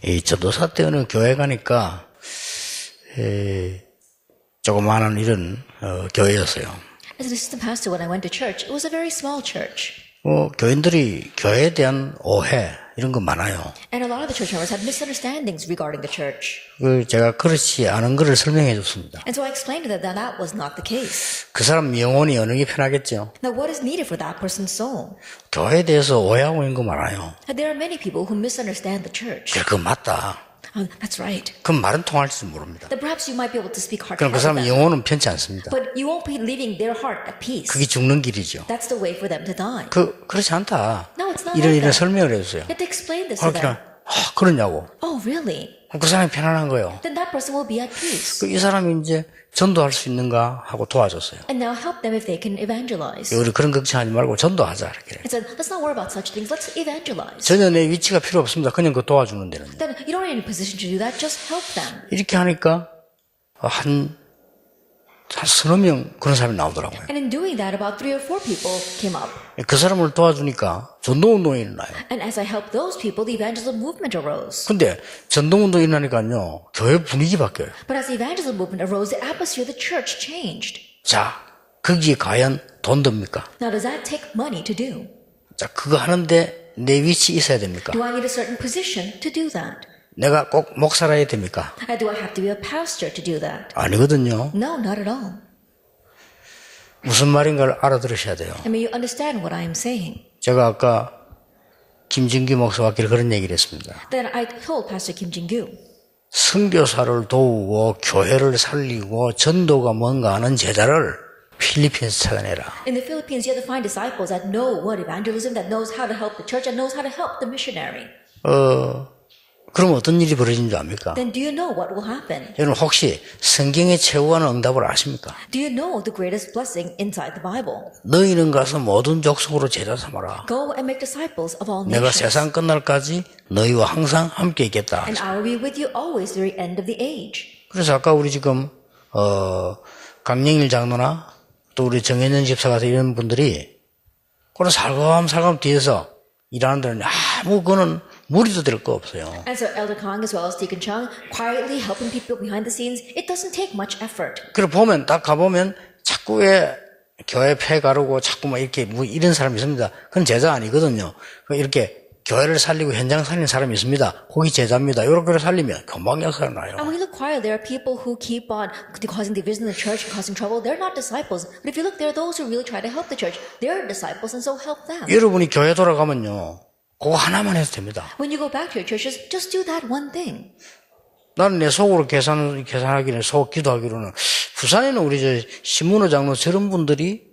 이 전도사 때 어느 교회 가니까 조그마한 이런 교회였어요. As an assistant pastor, when I went to church, it was a very small church. 교인들이 교회에 대한 오해 이런 거 많아요. And a lot of the church members had misunderstandings regarding the church. 제가 그렇지 않은 것을 설명해 줬습니다. And so I explained to them that that was not the case. 그 사람 영혼이 어느 게 편하겠죠? Now, what is needed for that person's soul? 교회에 대해서 오해하고 있는 거 많아요. And there are many people who misunderstand the church. 그거 맞다. That's right. 그럼 말은 통할지도 모릅니다. Then perhaps you might be able to speak heart to 그럼 그 heart with 사람 them. 영혼은 편치 않습니다. But you won't be leaving their heart at peace. 그게 죽는 길이죠. That's the way for them to die. 그렇지 않다. No, it's not 이런 like that. 설명을 해주세요. You have to explain this to them. 그러냐고. Oh, really? 그 사람이 편안한 거예요. Then that person will be at peace. 이 사람이 이제 전도할 수 있는가 하고 도와줬어요. And now help them if they can evangelize. 우리 그런 걱정하지 말고 전도하자 이렇게. And said, let's not worry about such things. Let's evangelize. 전혀 내 위치가 필요 없습니다. 그냥 그 도와주는 데는. Then you don't need any position to do that. Just help them. 이렇게 하니까 한 서너 명 그런 사람이 나오더라고요. And in doing that, about 3 or 4 people came up. 그 사람을 도와주니까 전도운동이 일어나요. And as I helped those people, the evangelism movement arose. 근데 전도운동이 일어나니까요. 교회 분위기 바뀌어요. But as the evangelism movement arose, the atmosphere of the church changed. 자, 거기에 과연 돈 듭니까? Now, does that take money to do? 자, 그거 하는데 내 위치 있어야 됩니까? Do I need a certain position to do that? 내가 꼭 목사라야 됩니까? And do I have to be a pastor to do that? 아니거든요. No, not at all. 무슨 말인가를 알아들으셔야 돼요. I mean, you understand what I am saying. 제가 아까 김진규 목사와 그런 얘기를 했습니다. Then I told Pastor Kim Jin-gyu, 선교사를 도우고 교회를 살리고 전도가 뭔가 하는 제자를 필리핀에서 찾아내라. in the Philippines, you have to find disciples that know what evangelism, that knows how to help the church, and knows how to help the missionary. 그럼 어떤 일이 벌어지는 줄 압니까? Then do you know what will happen? 여러분 혹시 성경에 최후하는 응답을 아십니까? Do you know the greatest blessing inside the Bible? 너희는 가서 모든 족속으로 제자 삼아라. Go and make disciples of all 내가 nations. 세상 끝날까지 너희와 항상 함께 있겠다. And I will be with you always to the end of the age. 그래서 아까 우리 지금 강영일 장로나 또 우리 정현현 집사 같은 이런 분들이 그런 살감살감 뒤에서 일하는 데는 아무 그는 무리도 될 거 없어요. And so Elder Kang as well as Deacon Chung quietly helping people behind the scenes, it doesn't take much effort. 그래 보면 딱 가보면 자꾸 왜 교회 폐 가르고 자꾸 막 이렇게 뭐 이런 사람이 있습니다. 그건 제자 아니거든요. 이렇게 교회를 살리고 현장 살리는 사람이 있습니다. 거기 제자입니다. 이렇게 살리면 금방 역사가 나요. And when you look quiet, there are people who keep on causing division in the church and causing trouble. They're not disciples. But if you look, there are those who really try to help the church. They're disciples, and so help them. 여러분이 교회 돌아가면요. 그거 하나만 해도 됩니다. When you go back to your churches, just do that one thing. 나는 내 속으로 계산하기는 속 기도하기로는 부산에는 우리 신문호 장로 저런 분들이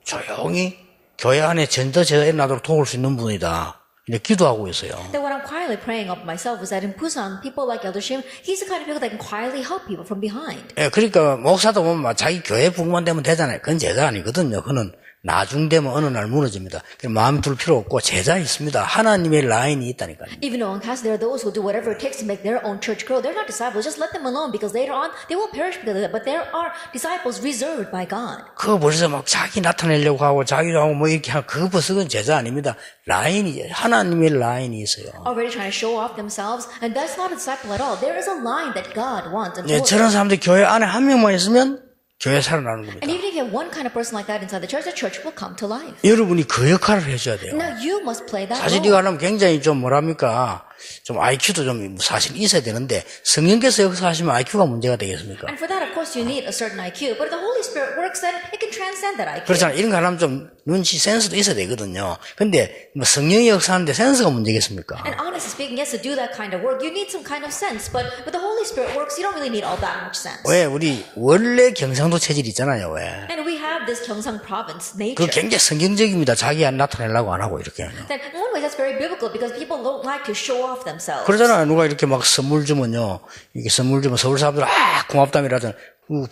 조용히 교회 안에 전도 제자에 나도록 도울 수 있는 분이다. 이렇게 기도하고 있어요. Then what I'm quietly praying of myself is that in Busan, people like Elder Shim, he's the kind of people that can quietly help people from behind. 예, 그러니까 목사도 보면 막 자기 교회 부흥만 되면 되잖아요. 그건 제자 아니거든요. 그는 나중 되면 어느 날 무너집니다. 마음 둘 필요 없고 제자 있습니다. 하나님의 라인이 있다니까요. Even though in Cass, there are those who do whatever it takes to make their own church grow. They're not disciples. Just let them alone because later on they will perish because of that. But there are disciples reserved by God. 그거 벌써 막 자기 나타내려고 하고 자기도 하고 뭐 이렇게 하고 그거 벌써 그건 제자 아닙니다. 라인이 하나님의 라인이 있어요. Already trying to show off themselves, and that's not a disciple at all. There is a line that God wants. And 예, 저런 사람들이 교회 안에 한 명만 있으면 교회 살아나는 겁니다. even if you have one kind of person like that inside the church will come to life. 여러분이 그 역할을 해줘야 돼요. Now you must play that 사실 role. 이거 하려면 굉장히 좀 뭐랍니까? 좀 IQ도 좀 사실 있어야 되는데 성령께서 역사하시면 IQ가 문제가 되겠습니까? And for that, of course, you need a certain IQ. But if the Holy Spirit works, then it can transcend that IQ. 그렇잖아요. 이런 거 하려면 좀 눈치, 센스도 있어야 되거든요. 근데 뭐 성령이 역사하는데 센스가 문제겠습니까? And honestly speaking, yes, to do that kind of work, you need some kind of sense. But with the Holy Spirit works, you don't really need all that much sense. 왜? 우리 원래 경상도 체질이 있잖아요. 왜? And we have this Gyeongsang province 그 nature. 굉장히 성경적입니다. 자기 안 나타내려고 안 하고 이렇게. Then in one way, that's very biblical because people don't like to show off themselves. 그러잖아요. 누가 이렇게 막 선물 주면요. 이게 선물 주면 서울 사람들 고맙다미라든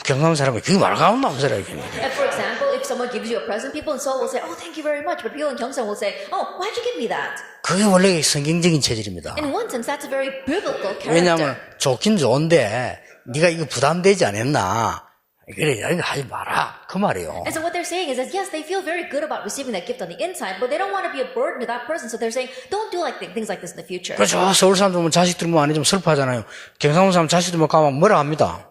경상도 사람은 그게 말가운데 없어요. 이렇게. And for example, if someone gives you a present, people in Seoul will say, "Oh, thank you very much." But people in Gyeongsang will say, "Oh, why'd you give me that?" 그게 원래 성경적인 체질입니다. In one sense, that's a very biblical character. 왜냐하면 좋긴 좋은데 네가 이거 부담되지 않았나? 그래, 이거 하지 마라. 그 말이에요. And so what they're saying is that yes, they feel very good about receiving that gift on the inside, but they don't want to be a burden to that person. So they're saying, don't do like things like this in the future. 그렇죠. 서울 사람들 보면 자식들 뭐 안 해주면 슬퍼하잖아요. 경상도 사람 자식들 뭐 가면 뭐라 합니다.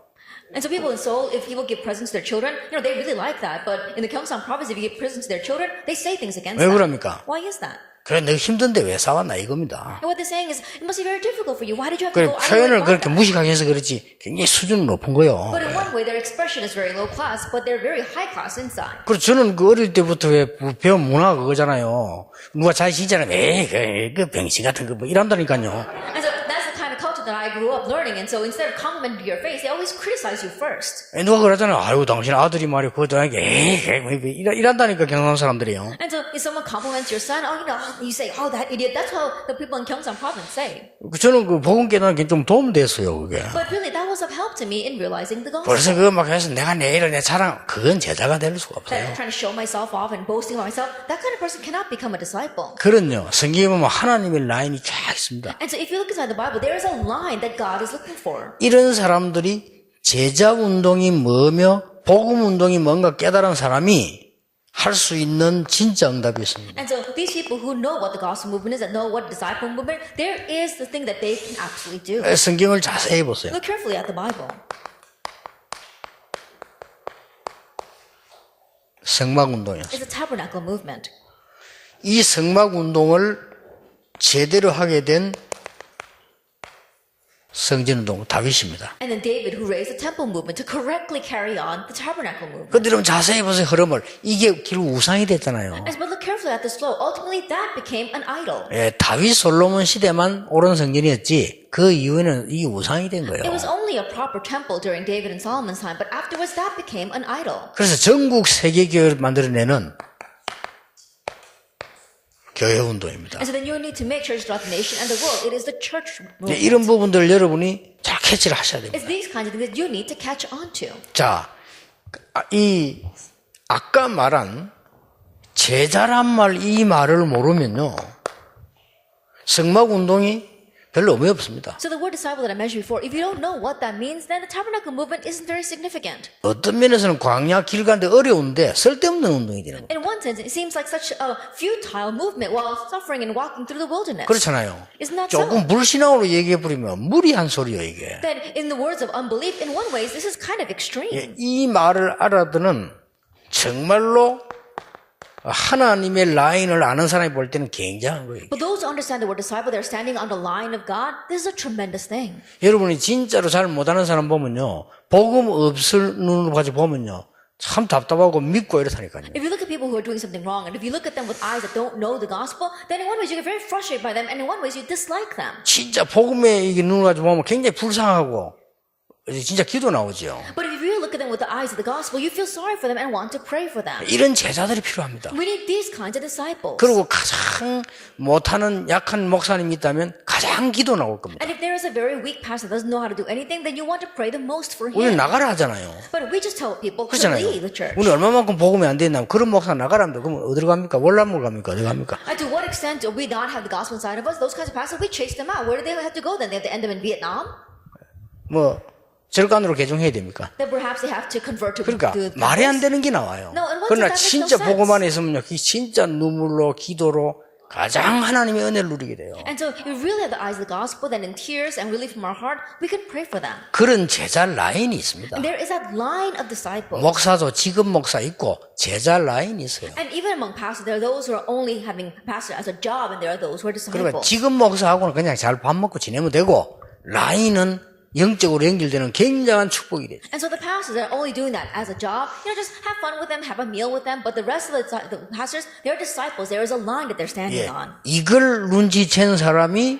And so people in Seoul, if people give presents to their children, they really like that. But in the Gyeongsang province, if you give presents to their children, they say things against 왜 that. 그럽니까? Why is that? 그래, 내가 힘든데 왜 싸웠나 이겁니다. And what they're saying is, it must be very difficult for you. Why did you have to 그래, go out 표현을 and 그렇게 that? 무식하게 해서 그렇지 굉장히 수준은 높은 거요. But in one way, their expression is very low class, but they're very high class inside. 그리고 저는 그 어릴 때부터 왜 배운 문화가 그거잖아요. 누가 자식이잖아요. 에이, 그 병신 같은 거 뭐 이란다니까요. And so that's the kind of culture that I grew up learning. And so instead of complimenting to your face, they always criticize you first. 누가 그러잖아요. 아유, 당신 아들이 말이야. 그것도 아니게, 에이, 이란다니까, 경상 사람들이요. And so if someone compliments your son, you say, oh, that idiot. That's how the people in Gyeongsang province say. 저는 그 복음 깨닫는 게 좀 도움 됐어요, 그게. But really, that was of help to me in realizing the gospel. 벌써 그거 막 해서 내가 내일을 내 자랑, 그건 제자가 될 수가 없어요. That trying to show myself off and boasting about myself, that kind of person cannot become a disciple. 그런요, 성경에 보면 하나님의 라인이 쫙 있습니다. And so if you look inside the Bible, there is a line that God is looking for. 이런 사람들이 제자 운동이 뭐며 복음 운동이 뭔가 깨달은 사람이 할 수 있는 진짜 응답이 있습니다. And so these people who know what the gospel movement is, that know what disciple movement, there is the thing that they can actually do. 성경을 자세히 보세요. Look carefully at the Bible. 성막 운동이었어요. It's a tabernacle movement. 이 성막 운동을 제대로 하게 된 성전운동 다윗입니다. And then David, who raised the temple movement to correctly carry on the tabernacle movement. 근데 여러분 자세히 보세요. 흐름을. 이게 결국 우상이 됐잖아요. But look carefully at this flow. Ultimately, that became an idol. 예, 다윗 솔로몬 시대만 옳은 성전이었지 그 이후에는 이게 우상이 된 거예요. It was only a proper temple during David and Solomon's time, but afterwards that became an idol. 그래서 전국 세계교회를 만들어내는 교회 운동입니다. And so then you need to make churches throughout the nation and the world. It is the church movement. 이런 부분들 여러분이 잘 캐치를 하셔야 됩니다. It's these kinds of things that you need to catch on to. 자, 이 아까 말한 제자란 말 이 말을 모르면요 성막 운동이 별로 의미 없습니다. So the word disciple that I mentioned before, if you don't know what that means, then the tabernacle movement isn't very significant. 어떤 면에서는 광야 길 가는데 어려운데 쓸데없는 운동이 되는 거예요. In one sense, it seems like such a futile movement while suffering and walking through the wilderness. 그렇잖아요. Isn't that so? 조금 불신앙으로 얘기해버리면 무리한 소리예요 이게. That in the words of unbelief, in one way, this is kind of extreme. 이 말을 알아듣는 정말로 하나님의 라인을 아는 사람이 볼 때는 굉장한 거예요. But those who understand the word disciple, they're standing on the line of God. This is a tremendous thing. 여러분이 진짜로 잘 못하는 사람 보면요 복음 없을 눈으로 가지고 보면요 참 답답하고 믿고 이렇다니까요. If you look at people who are doing something wrong, and if you look at them with eyes that don't know the gospel, then in one way you get very frustrated by them, and in one way you dislike them. 진짜 복음에 이게 눈을 가지고 보면 굉장히 불쌍하고 진짜 기도 나오죠. But if you really look at them with the eyes of the gospel, you feel sorry for them and want to pray for them. 이런 제자들이 필요합니다. We need these kinds of disciples. 그리고 가장 못하는 약한 목사님이 있다면 가장 기도 나올 겁니다. And if there is a very weak pastor that doesn't know how to do anything, then you want to pray the most for 우리는 him. 나가라 하잖아요. But we just tell people to 그렇잖아요. leave the church. 우리 얼마만큼 복음이 안 됐나 그런 목사 나가라면 그럼 어디로 갑니까? 월남으로 갑니까? 어디 갑니까? And to what extent do we not have the gospel inside of us? Those kinds of pastors, we chase them out. Where do they have to go then? They have to end up in Vietnam? 뭐 절간으로 개종해야 됩니까? Then perhaps they have to convert to 그러니까 the 말이 안 되는 게 나와요. No, and what 그러나 does that make 진짜 no sense? 복음 안에 있으면요, 그 진짜 눈물로 기도로 가장 하나님의 은혜를 누리게 돼요. And so if we really have the eyes of the gospel, then in tears and really from our heart, we can pray for them. 그런 제자 라인이 있습니다. And there is that line of disciples. 목사도 직업 목사 있고 제자 라인이 있어요. And even among pastors, there are those who are only having pastor as a job, and there are those who are 그러니까 disciples. 직업 목사하고는 그냥 잘 밥 먹고 지내면 되고 라인은 영적으로 연결되는 굉장한 축복이 되죠. And so the pastors are only doing that as a job. Just have fun with them, have a meal with them. But the rest of the pastors, they're disciples. There is a line that they're standing 예, on. 이걸 눈치챈 사람이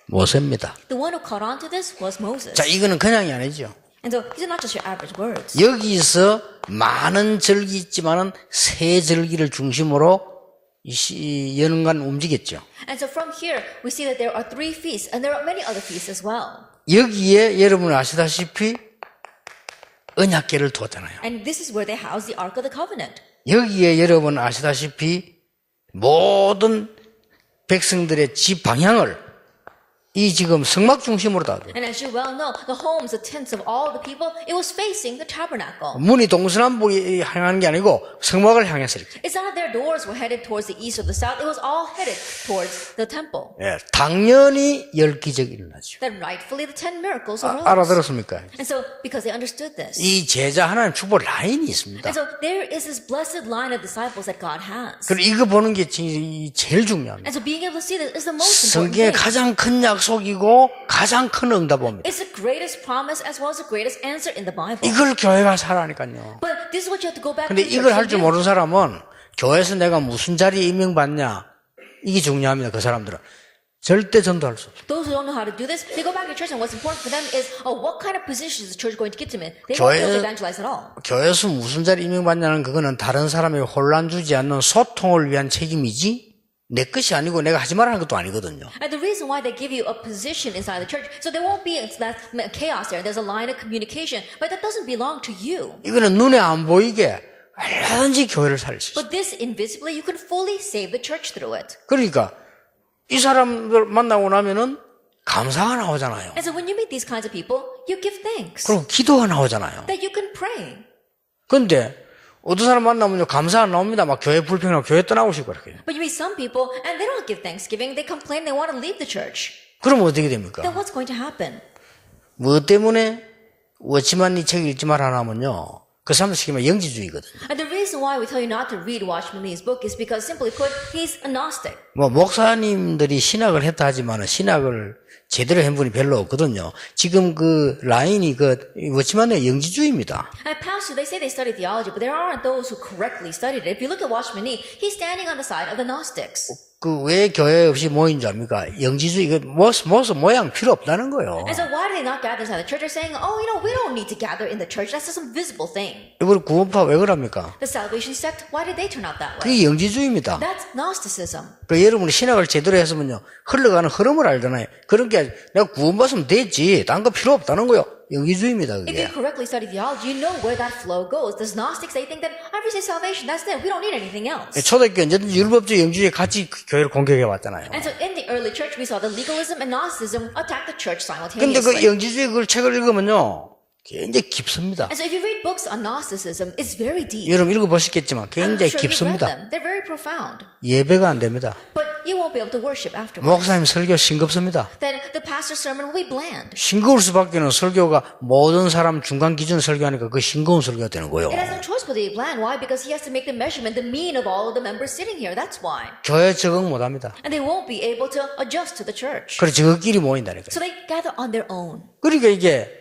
모세입니다. The one who caught on to this was Moses. 자, 이거는 그냥이 아니죠. And so these are not just your average words. 여기서 많은 절기 있지만은 세 절기를 중심으로 연간 움직였죠. And so from here, we see that there are 3 feasts, and there are many other feasts as well. 여기에 여러분 아시다시피 언약궤를 두었잖아요. And this is where they house the Ark of the Covenant. 여기에 여러분 아시다시피 모든 백성들의 집 방향을 이 지금 성막 중심으로 다 And as you well know, the homes, the tents of all the people, it was facing the tabernacle. 문이 동서남북 향하는 게 아니고 성막을 향해서 이렇게. It's not that their doors were headed towards the east or the south. It was all headed towards the temple. 예, 당연히 열 기적이 일어나죠. Then rightfully the 10 miracles arose. 알아들었습니까? And so, because they understood this. 이 제자 하나님 축복 라인이 있습니다. And so there is this blessed line of disciples that God has. 그리고 이거 보는 게 제일 중요합니다. And so being able to see this is the most important 성경의 thing. 가장 큰 약속이고 가장 큰 응답입니다. It's the greatest promise as well as the greatest answer in the Bible. 이걸 교회가 살아니까요. But this is what you have to go back 근데 to 이걸 church 할 and 줄 do. 모르는 사람은 교회에서 내가 무슨 자리에 임명받냐 이게 중요합니다. 그 사람들은 절대 전도할 수 없어요. Those who don't know how to do this, they go back to church and what's important for them is, oh, what kind of position is the church going to get them in? They won't be able to evangelize at all. 교회에서 무슨 자리에 임명받냐는 그거는 다른 사람에게 혼란 주지 않는 소통을 위한 책임이지 내 것이 아니고 내가 하지 말라는 것도 아니거든요. And the reason why they give you a position inside the church, so there won't be that chaos there. There's a line of communication, but that doesn't belong to you. 이거는 눈에 안 보이게 얼마든지 교회를 살릴 수 있어요. But this invisibly, you can fully save the church through it. 그러니까 이 사람들 만나고 나면은 감사가 나오잖아요. And so when you meet these kinds of people, you give thanks 그리고 기도가 나오잖아요. that you can pray. 근데 어떤 사람 만나면요 감사 안 나옵니다. 막 교회 불평하고 교회 떠나고 싶고 그렇게. But you meet some people and they don't give thanksgiving. They complain they want to leave the church. 그럼 어떻게 됩니까? Then what's going to happen? 뭐 때문에 워치만 이 책 읽지 말라 하면요. 그 사람 시키면 영지주의거든요. And the reason why we tell you not to read Watchman Nee's book is because simply put, he's a Gnostic. 뭐 목사님들이 신학을 했다 하지만 신학을 제대로 한 분이 별로 없거든요. 지금 그 라인이 그 워치만의 영지주의입니다. And pastor, they say they study theology, but there aren't those who correctly studied it. If you look at Watchman Nee, he's standing on the side of the Gnostics. 그 왜 교회 없이 모인 줄 압니까? 영지주의 그 모습 모양 필요 없다는 거예요. And so why do they not gather inside the church? They're saying, oh, we don't need to gather in the church. That's just some visible thing. 이걸 구원파 왜 그럽니까? The Salvation sect, why did they turn out that way? 그게 영지주의입니다. That's Gnosticism. 그 여러분이 신학을 제대로 했으면요 흘러가는 흐름을 알잖아요. 그런 게 내가 구원받으면 됐지. 딴 거 필요 없다는 거요. 영지주의입니다. If 그게. you correctly study theology, you know where that flow goes. The Gnostics, they think that I've received salvation. That's it. We don't need anything else. 초대교 언제든지 율법적 영주주의 같이 교회를 공격해 왔잖아요. And so in the early church, we saw that legalism and Gnosticism attack the church 근데 그 simultaneously. 영지주의 그 책을 읽으면요 굉장히 깊습니다. And so if you read books on Gnosticism, it's very deep. 여러분 읽어보셨겠지만 I'm 굉장히 sure you've read 깊습니다. them. They're very profound. 예배가 안 됩니다. But you won't be able to worship afterwards. 목사님 설교 싱겁습니다. Then the pastor's sermon will be bland. 싱거울 수밖에는 설교가 모든 사람 중간 기준 설교하니까 그 싱거운 설교가 되는 거예요. It has no choice but to be bland. Why? Because he has to make the measurement, the mean of all of the members sitting here. That's why. 교회 적응 못합니다. And they won't be able to adjust to the church. 그래서 저끼리 모인다니까요. So they gather on their own. 그러니까 이게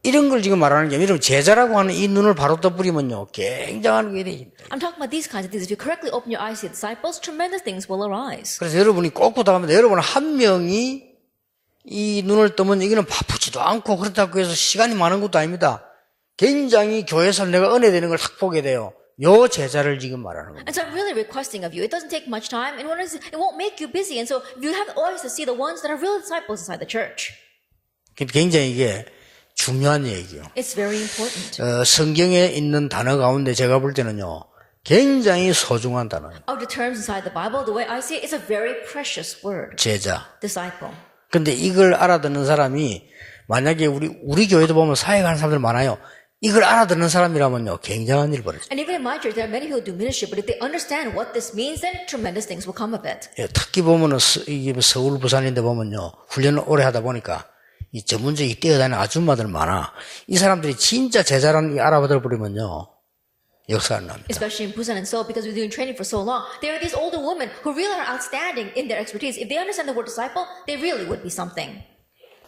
이런 걸 지금 말하는 게 여러분 제자라고 하는 이 눈을 바로 떠버리면요 굉장한 일이. I'm talking about these kinds of things. If you correctly open your eyes to the disciples, tremendous things will arise. 그래서 여러분이 꼭 부탁합니다. 여러분 한 명이 이 눈을 뜨면 이거는 바쁘지도 않고 그렇다고 해서 시간이 많은 것도 아닙니다. 굉장히 교회에서 내가 은혜 되는 걸 딱 보게 돼요. 요 제자를 지금 말하는 겁니다. And so I'm really requesting of you. It doesn't take much time, and it won't make you busy. And so you have always to see the ones that are real disciples inside the church. 굉장히 이게 중요한 얘기예요. It's very important. 성경에 있는 단어 가운데 제가 볼 때는요 굉장히 소중한 단어예요. Of the terms inside the Bible, the way I see it, it's a very precious word. 제자. Disciple. 근데 이걸 알아듣는 사람이 만약에 우리 교회도 보면 사역하는 사람들 많아요. 이걸 알아듣는 사람이라면요 굉장한 일 벌어져요. And even in my church, there are many who do ministry, but if they understand what this means, then tremendous things will come of it. 예, 특히 보면은 이게 서울 부산인데 보면요 훈련을 오래 하다 보니까 이 전문적이 뛰어다니는 아줌마들 많아. 이 사람들이 진짜 제자라는 게 알아보다 버리면요 역사가 납니다. Especially in Busan and Seoul, because we're doing training for so long, there are these older women who really are outstanding in their expertise. If they understand the word disciple, they really would be something.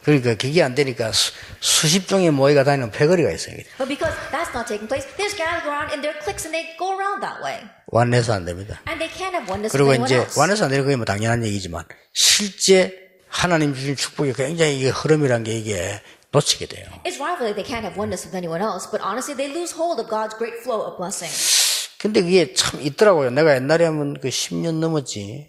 그러니까 그게 안 되니까 수십 종의 모이가 다니는 패거리가 있어요. But because that's not taking place, they just gather around in their cliques and they go around that way. 완내서 안 됩니다. And they can't have oneness with 그리고 anyone 이제 else. 완내서 안 되는 게 뭐 당연한 얘기지만 실제 하나님 주신 축복이 굉장히 이게 흐름이란 게 이게 놓치게 돼요. It's rivalry. They can't have oneness with anyone else, but honestly, they lose hold of God's great flow of blessing. 근데 그게 참 있더라고요. 내가 옛날에 하면 그 10년 넘었지.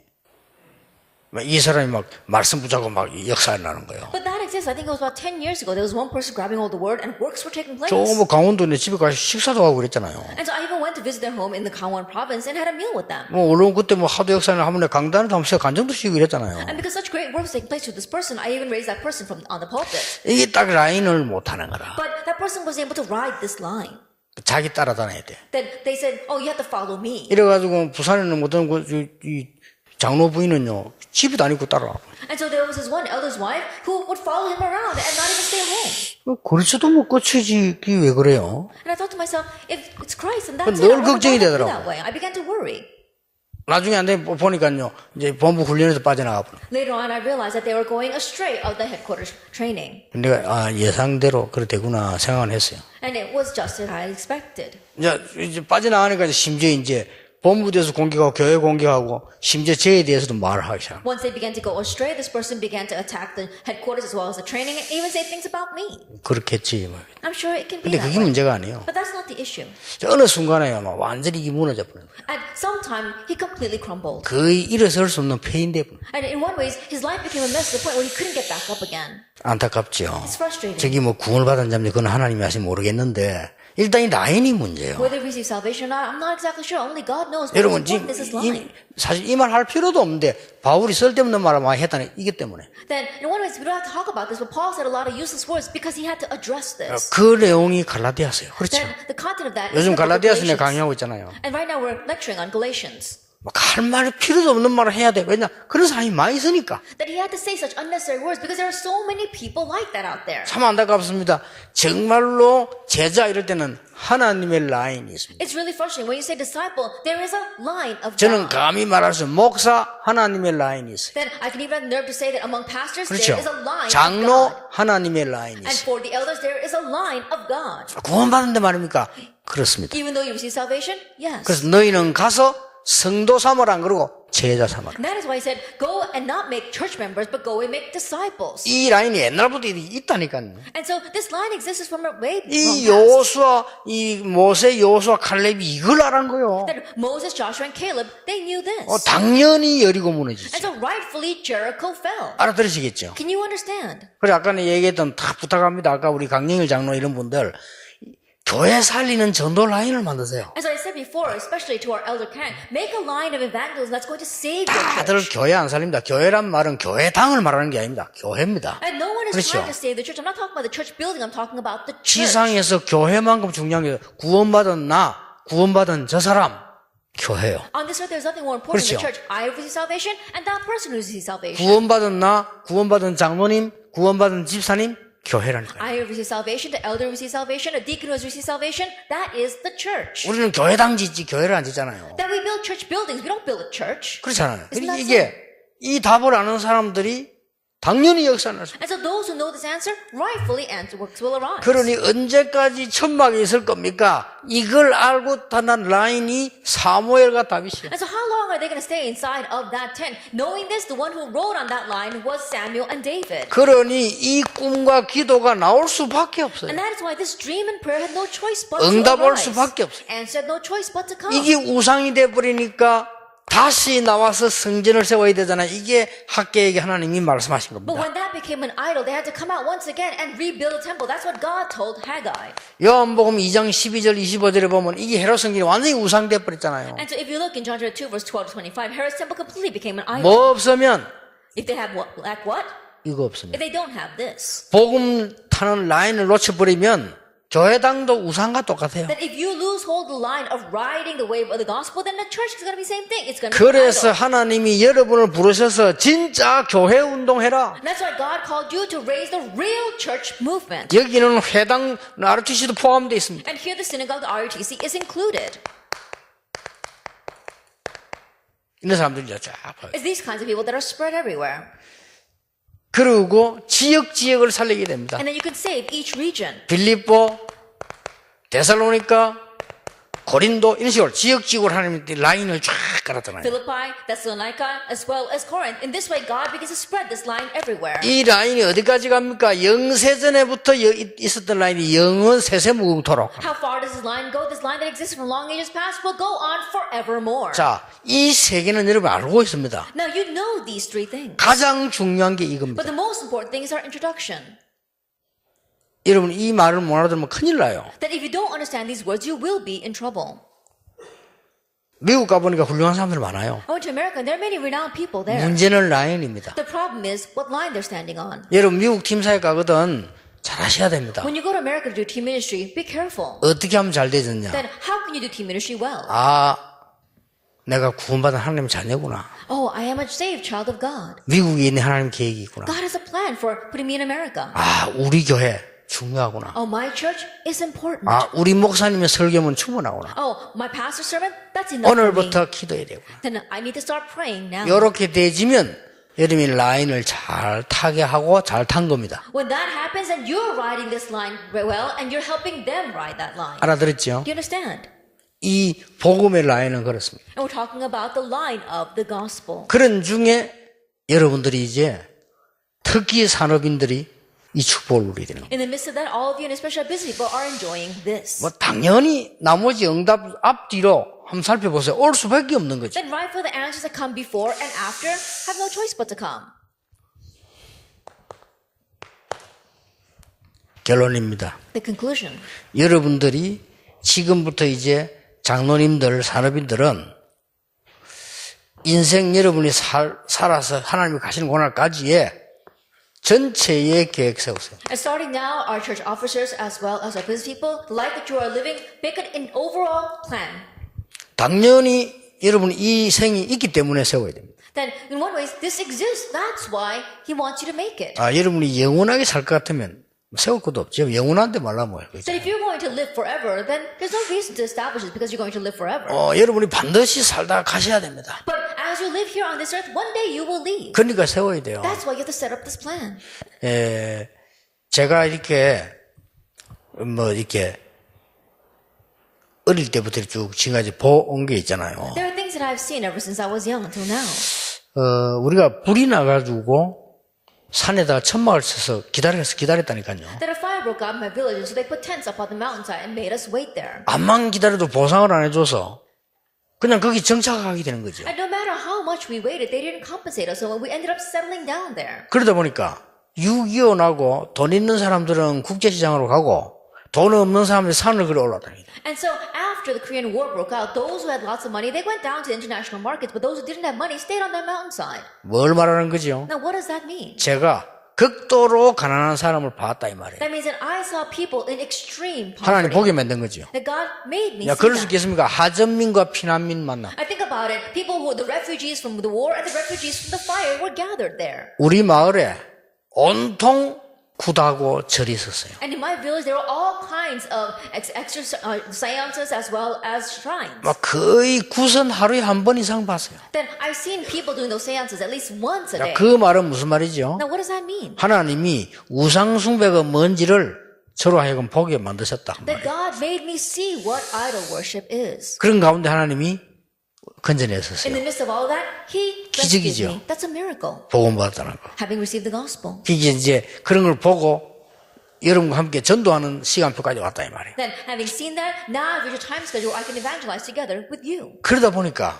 이 사람이 막 말씀 붙잡고 막 역사를 나는 거예요. But that exists. this, I think it was about 10 years ago, there was one person grabbing all the word and works were taking place. 뭐 강원도 내 집에 가서 식사도 하고 그랬잖아요. And so I even went to visit their home in the Gangwon province and had a meal with them. 물론 그때 뭐 하도 역사를 하면 강단을 하면서 간정도 씌우고 이랬잖아요. And because such great work was taking place with this person, I even raised that person from on the pulpit. 이게 딱 라인을 못 하는 거라. But that person was able to ride this line. 자기 따라다녀야 돼. Then they said, oh, you have to follow me. 이래가지고 부산에는 어떤 이 장로 부인은요 집에도 안 있고 따라와. And so there was this one elder's wife who would follow him around and not even stay home. 그렇지도 못 고치지 왜 그래요? And I thought to myself, if it's Christ, then that's 늘 it. 걱정이 I 되더라고. that way. I began to worry. 나중에 안 돼 보니까요 이제 본부 훈련에서 빠져나가 버려. Later on, I realized that they were going astray of the headquarters training. 내가 예상대로 그래 되구나 생각을 했어요. And it was just as I expected. 이제 빠져나가니까 심지어 이제 본부에서 공격하고 교회 공격하고 심지어 저에 대해서도 말을 하기 시작. Once they began to go astray, this person began to attack the headquarters as well as the training and even say things about me. 그렇겠지. 뭐. I'm sure it can be 근데 that 그게 way. 문제가 아니에요. But that's not the issue. 어느 순간에요, 막 완전히 이게 무너져 버려요. At some time, he completely crumbled. 거의 일어설 수 없는 폐인돼 버려. And in one ways, his life became a mess to the point where he couldn't get back up again. 안타깝죠. It's frustrating. 저기 뭐 구원을 받은 자인지 그건 하나님이 하시면 모르겠는데 일단 이 라인이 문제예요. Whether he received salvation or not, I'm not exactly sure. Only God knows. But 여러분 what's important is his line. 사실 이 말 할 필요도 없는데 바울이 쓸데없는 말을 많이 했다는 이기 때문에 Then, in one way, we don't have to talk about this, but Paul said a lot of useless words because he had to address this. 그 내용이 갈라디아서요. 그렇죠. Then, the content of that is 요즘 the book of 갈라디아서 내가 Galatians. 강의하고 있잖아요. And right now we're lecturing on Galatians. 할 말이 필요도 없는 말을 해야 돼. 왜냐? 그런 사람이 많이 있으니까. That he had to say such unnecessary words because there are so many people like that out there. 참 안타깝습니다. 정말로 제자 이럴 때는 하나님의 라인이 있습니다. It's really frustrating. When you say disciple, there is a line of 저는 God. 감히 말할 수 목사 하나님의 라인이 있어요. Then I can even have nerve to say that among pastors, 그렇죠. there is a line 장로 of God. 하나님의 라인이 And 있어요. for the elders, there is a line of God. 구원받는데 말입니까? 그렇습니다. Even though you receive salvation, yes. 그래서 너희는 가서 성도 삼으라 안 그러고 제자 삼으라. And that is why he said, go and not make church members, but go and make disciples. 이 라인이 옛날부터 있다니까요. And so this line exists from a way 이 long past. 여호수아, 이 모세, 여호수아, 칼렙이 이걸 알은 거요. That Moses, Joshua, and Caleb, they knew this. 당연히 여리고 무너지죠. And so rightfully Jericho fell. 알아들으시겠죠? Can you understand? 그래 아까 얘기했던 다 부탁합니다. 아까 우리 강영일 장로 이런 분들 교회 살리는 전도 라인을 만드세요. As I said before, especially to our elder Kang, make a line of evangelism that's going to save your 다들 church. 교회 안 살립니다. 교회란 말은 교회당을 말하는 게 아닙니다. 교회입니다. And no one is 그렇죠. trying to save the church. I'm not talking about the church building. I'm talking about the church. 지상에서 교회만큼 중요한 게 구원받은 나, 구원받은 저 사람, 교회요. On this earth, there's nothing more important than the 그렇죠. church. I receive salvation, and that person who receives salvation. 구원받은 나, 구원받은 장로님, 구원받은 집사님, 교회라니까요. I receive salvation, the elder receives salvation, a deacon who has received salvation. That is the church. 우리는 교회당 짓지 교회를 안 짓잖아요. That we build church buildings. We don't build a church. 그렇잖아요. Isn't that 이게 이 답을 아는 사람들이 당연히 역사를 할 수. And so those who know this answer, rightfully answer works will arise. 그러니 언제까지 천막에 있을 겁니까? 이걸 알고 단한 라인이 사무엘과 다윗이에요. And so how long are they going to stay inside of that tent? Knowing this, the one who rode on that line was Samuel and David. 그러니 이 꿈과 기도가 나올 수밖에 없어요. And that is why this dream and prayer had no choice but to 응답할 arise. 수밖에 없어요. Answer had no choice but to come. 이게 우상이 돼버리니까 다시 나와서 성전을 세워야 되잖아요. 이게 학계에게 하나님이 말씀하신 But 겁니다. when that became an idol, they had to come out once again and rebuild the temple. That's what God told Haggai. 요한복음 2장 12절 25절에 보면 이게 헤롯 성전이 완전히 우상 돼버렸잖아요. And so if you look in John 2, verse 12 to 25, Herod's temple completely became an idol. 뭐 없으면 If they have what? Lack what? 이거 없습니다. If they don't have this. 복음 타는 라인을 놓쳐버리면 교회당도 우상과 똑같아요. That if you lose hold of the line of riding the wave of the gospel, then the church is going to be the same thing. It's going to be an 그래서 idol. 하나님이 여러분을 부르셔서 진짜 교회 운동해라. And that's why God called you to raise the real church movement. 여기는 회당 RTC도 포함되어 있습니다. And here the synagogue, the RUTC, is included. 이런 사람들이 쫙 봐요. It's these kinds of people that are spread everywhere. 그리고 지역을 살리게 됩니다. And then you can save each region. 빌립보, 데살로니가, 고린도 이런 식으로 지역지구로 하나님이 라인을 쫙 깔았잖아요. Philippi, Thessalonica, as well as Corinth. In this way, God begins to spread this line everywhere. 이 라인이 어디까지 갑니까? 영세전에부터 있었던 라인이 영원 세세무궁토록. How far does this line go? This line that exists from long ages past will go on forevermore. 자, 이 세 개는 여러분 알고 있습니다. Now you know these three things. 가장 중요한 게 이겁니다. But the most important thing is our introduction. 여러분 이 말을 못 알아들으면 큰일 나요. That if you don't understand these words, you will be in trouble. 미국 가보니까 훌륭한 사람들 많아요. I went to America and there are many renowned people there. 문제는 라인입니다. The problem is what line they're standing on. 여러분 미국 팀사에 가거든 잘하셔야 됩니다. When you go to America to do team ministry, be careful. 어떻게 하면 잘 되겠냐? Then how can you do team ministry well? 아, 내가 구원받은 하나님 자녀구나. Oh, I am a saved child of God. 미국에 있는 하나님 계획이 있구나. God has a plan for putting me in America. 아, 우리 교회 중요하구나. Oh, my church is important. 아, 우리 목사님의 설교면 충분하구나. Oh, my pastor's sermon, that's enough for me. 오늘부터 기도해야 되구나. Then I need to start praying now. 이렇게 되지면 여러분이 라인을 잘 타게 하고 잘 탄 겁니다. When that happens, then you're riding this line very well, and you're helping them ride that line. 알아들었죠? Do you understand? 이 복음의 라인은 그렇습니다. And we're talking about the line of the gospel. 그런 중에 여러분들이 이제 특히 산업인들이 이 축복을 누리게 되는 겁니다. In the midst of that, all of you, and especially busy people, are enjoying this. 뭐 당연히 나머지 응답 앞뒤로 한번 살펴보세요. 올 수밖에 없는 거죠. Then right for the answers that come before and after have no choice but to come. 결론입니다. The conclusion. 여러분들이 지금부터 이제 장로님들, 산업인들은 인생 여러분이 살아서 하나님이 가시는 고난까지의 전체의 계획 세우세요. And starting now, our church officers as well as our business people, the life that you are living, make it an overall plan. 당연히 여러분 이 생이 있기 때문에 세워야 됩니다. Then in one way, this exists. That's why he wants you to make it. 아, 여러분이 영원하게 살 것 같으면 세울 것도 없죠. 영원한데 말라 뭐예요. So if you're going to live forever, then there's no reason to establish it because you're going to live forever. 여러분이 반드시 살다가 가셔야 됩니다. But as you live here on this earth, one day you will leave. 그러니까 세워야 돼요. That's why you have to set up this plan. 제가 이렇게 이렇게 어릴 때부터 쭉 지금까지 본 게 있잖아요. There are things that I've seen ever since I was young until now. 우리가 불이 나가지고 산에다가 천막을 쳐서 기다렸다니까요. That a fire broke out in my village, and so they put tents up on the mountainside and made us wait there. 암만 기다려도 보상을 안 해줘서 그냥 거기 정착하게 되는 거죠. And no matter how much we waited, they didn't compensate us, so we ended up settling down there. 그러다 보니까 6.25 나고 돈 있는 사람들은 국제시장으로 가고 돈 없는 사람들이 산을 걸어 올라다니다. And so after the Korean War broke out, those who had lots of money, they went down to the international markets, but those who didn't have money stayed on that mountainside. 뭘 말하는 거죠? Now what does that mean? 제가 극도로 가난한 사람을 봤다 이 말이에요. That means that I saw people in extreme 하나님 poverty. 보게 만든 거죠. That God made me 야, see 그럴 수 that. 있겠습니까? 하전민과 피난민 만나. I think about it. People who, the refugees from the war and the refugees from the fire were gathered there. 우리 마을에 온통 굿하고 절이 있었어요. And in my village, there were all kinds of seances as well as shrines. 막 거의 굿은 하루에 한 번 이상 봤어요. Then I've seen people doing those seances at least once a 야, day. 그 말은 무슨 말이죠? Now what does that mean? 하나님이 우상숭배가 뭔지를 저로 하여금 보게 만드셨다. That God made me see what idol worship is. 그런 가운데 하나님이 In 건져내셨어요. the midst of all that, He rescued 기적이죠. me. That's a miracle. 복음 받았다는 거. Having received the gospel. 이제 그런 걸 보고 여러분과 함께 전도하는 시간표까지 왔다 이 말이에요. Then, having seen that, now I've reached a time schedule where I can evangelize together with you. 그러다 보니까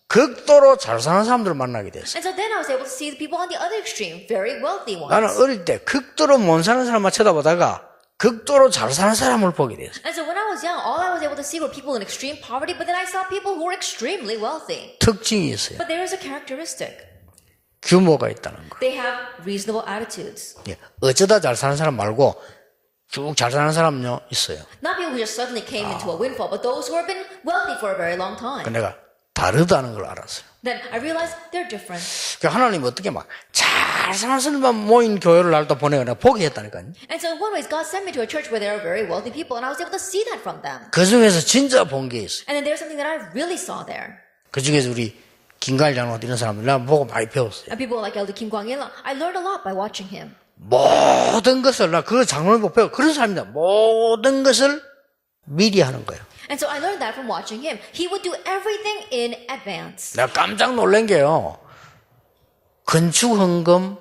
극도로 잘 사는 사람들을 만나게 됐어요. And so then I was able to see the people on the other extreme, very wealthy ones. 나는 어릴 때 극도로 못 사는 사람만 쳐다보다가 극도로 잘 사는 사람을 보게 됐어요. And so when I was young, all I was able to see were people in extreme poverty, but then I saw people who were extremely wealthy. 특징이 있어요. But there is a characteristic. 규모가 있다는 거. They have reasonable attitudes. 예, 어쩌다 잘 사는 사람 말고 쭉 잘 사는 사람요 있어요. Not people who just suddenly came into a windfall, but those who have been wealthy for a very long time. 내가 다르다는 걸 알았어요. Then I realized they're different. 그러니까 하나님 어떻게 막 잘 사는 사람만 모인 교회를 날 또 보내고 내가 보게 했다니까요. And so in one way, God sent me to a church where there are very wealthy people, and I was able to see that from them. 그 중에서 진짜 본 게 있어요. And then there's something that I really saw there. 그 중에서 우리 김가일 장로 이런 사람들 나 보고 많이 배웠어요. And people like Elder Kim Kwang-il, I learned a lot by watching him. 모든 것을 나 그 장로를 보고 배워 그런 사람입니다. 모든 것을 미리 하는 거예요. And so I learned that from watching him. He would do everything in advance. 내가 깜짝 놀란 게요. 건축헌금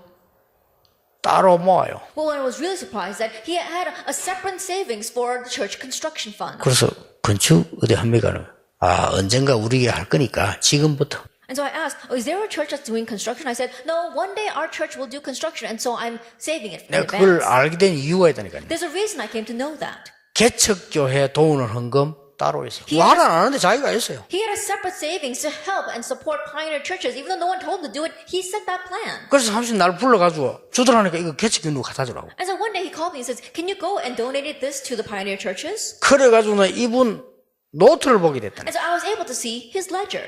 따로 모아요. Well, I was really surprised that he had a separate savings for the church construction fund. 그래서 건축 어디 합니까? 언젠가 우리가 할 거니까 지금부터. And so I asked, is there a church that's doing construction? I said, no, one day our church will do construction, and so I'm saving it in 내가 그걸 advance. 알게 된 이유가 있다니까요. There's a reason I came to know that. 개척교회 도우는 헌금 따로 있어요. 말은 안 하는데 자기가 했어요. He had a separate savings to help and support pioneer churches. Even though no one told him to do it, he set that plan. 그래서 삼십 날 불러가지고 주더라니까 이거 개척교회 갖다 주라고. And so one day he called me and says, can you go and donate this to the pioneer churches? 그래가지고 나 이분 노트를 보게 됐다니. And so I was able to see his ledger.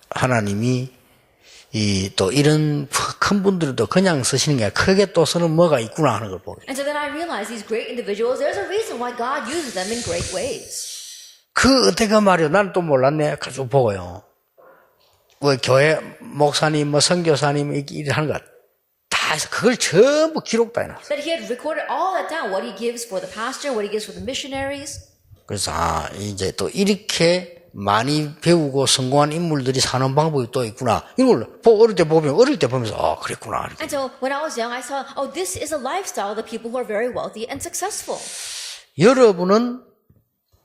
하나님이 또 이런 큰 분들도 그냥 쓰시는 게 아니라 크게 또 쓰는 뭐가 있구나 하는 걸 보게. And so then I realized these great individuals, there's a reason why God uses them in great ways. 그 어떻게 말이요? 나는 또 몰랐네. 쭉 보고요. 뭐 교회 목사님, 뭐 선교사님 이렇게 하는 것 다 해서 그걸 전부 기록 다 해놨어. That he had recorded all that down, what he gives for the pastor, what he gives for the missionaries. 그래서 이제 또 이렇게 많이 배우고 성공한 인물들이 사는 방법이 또 있구나. 이걸 어릴 때 보면서 그랬구나. And so when I was young, I saw, oh, this is a lifestyle of the people who are very wealthy and successful. 여러분은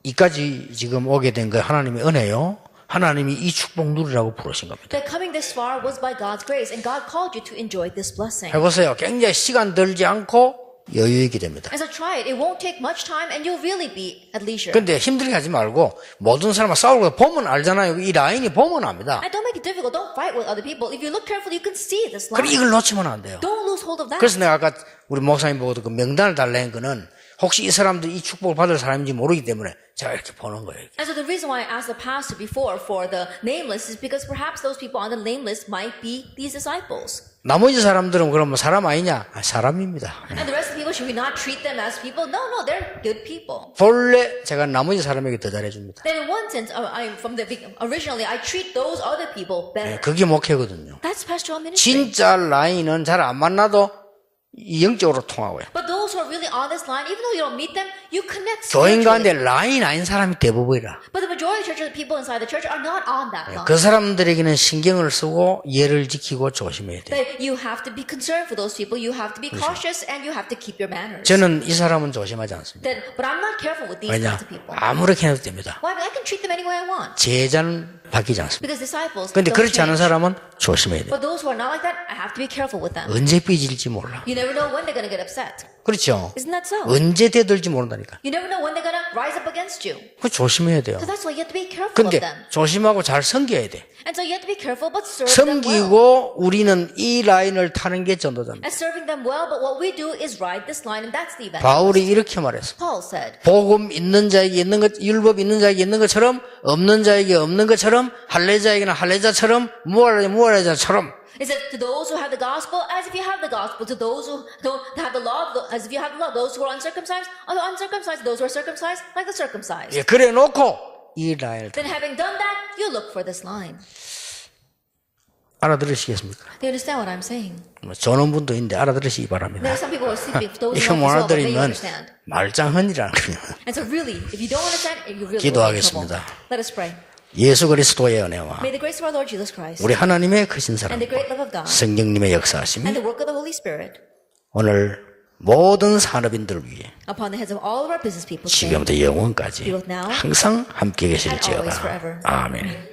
이까지 지금 오게 된 거 하나님의 은혜요. 하나님이 이 축복 누리라고 부르신 겁니다. That coming this far was by God's grace, and God called you to enjoy this blessing. 해보세요. 굉장히 시간 들지 않고 여유 있게 됩니다. And so try it. It won't take much time, and you'll really be at leisure. 근데 힘들게 하지 말고 모든 사람과 싸우고 보면 알잖아요. 이 라인이 보면 압니다. And don't make it difficult. Don't fight with other people. If you look carefully, you can see this line. 그래 이걸 놓치면 안 돼요. Don't lose hold of that. 그래서 내가 아까 우리 목사님 보고도 그 명단을 달라는 거는 혹시 이 사람들이 이 축복을 받을 사람인지 모르기 때문에 제가 이렇게 보는 거예요. And so the reason why I asked the pastor before for the name list is because perhaps those people on the name list might be these disciples. 나머지 사람들은 그러면 사람 아니냐? 사람입니다. And the rest of the people, should we not treat them as people? No, they're good people. 본래 제가 나머지 사람에게 더 잘해줍니다. Then in one sense, originally I treat those other people better. 그게 목회거든요. That's pastoral ministry. 진짜 라인은 잘 안 만나도 영적으로 통하고요. But those who are really on this line, even though you don't meet them, you connect 교인 가운데 spiritually. 라인 아닌 사람이 대부분이라. But the majority of churches, people inside the church are not on that line. 그 사람들에게는 신경을 쓰고 예를 지키고 조심해야 돼요. That you have to be concerned for those people. You have to be cautious, and you have to keep your manners. 저는 이 사람은 조심하지 않습니다. But I'm not careful with these 왜냐? kinds of people. 아무렇게 해도 됩니다. Why? I can treat them any way I want. 제자는 바뀌지 않습니다. Because disciples 그런데 don't 그렇지 않은 change. 사람은 조심해야 돼요. But those who are not like that, I have to be careful with them. 언제 삐질지 몰라. You never know when they're going to get upset. 그렇죠? Isn't that so? 언제 대들지 모른다니까. You never know when they're going to rise up against you. 그 조심해야 돼요. So that's why you have to be careful of 근데 them. 조심하고 잘 섬겨야 돼. And so you have to be careful but serve them well. 섬기고 우리는 이 라인을 타는 게 전도자입니다. And serving them well, but what we do is ride this line, and that's the event. 바울이 이렇게 말했어. Paul said, 복음 있는 자에게 있는 것, 율법 있는 자에게 있는 것처럼, 없는 자에게 없는 것처럼, 할례자에게는 할례자처럼, 무할례자처럼. It says, to those who have the gospel, as if you have the gospel. To those who don't have the law, as if you have the law. Those who are uncircumcised, are the uncircumcised. Those who are circumcised, like the circumcised. 예, 그래 놓고 이 라인을 Then having done that, you look for this line. 알아들으시겠습니까? Do you understand what I'm saying? 저는 분도 있는데 알아들으시기 바랍니다. There are some people who are sleeping. Those 이거 who 못 don't as well, but they 알아들으면 understand. 말짱헌이라는 거예요. And so really, if you don't understand, you really will be in trouble. 기도하겠습니다. Let us pray. 예수 그리스도의 은혜와 May the grace of our Lord Jesus Christ 우리 하나님의 크신 and 사랑, the great love of God 성령님의 역사하심이 and the work of the Holy Spirit 오늘 모든 산업인들을 위해 upon the heads of all of our business people today 지금부터 영원까지 be with now 항상 함께 and always 계실지어다. forever. 아멘.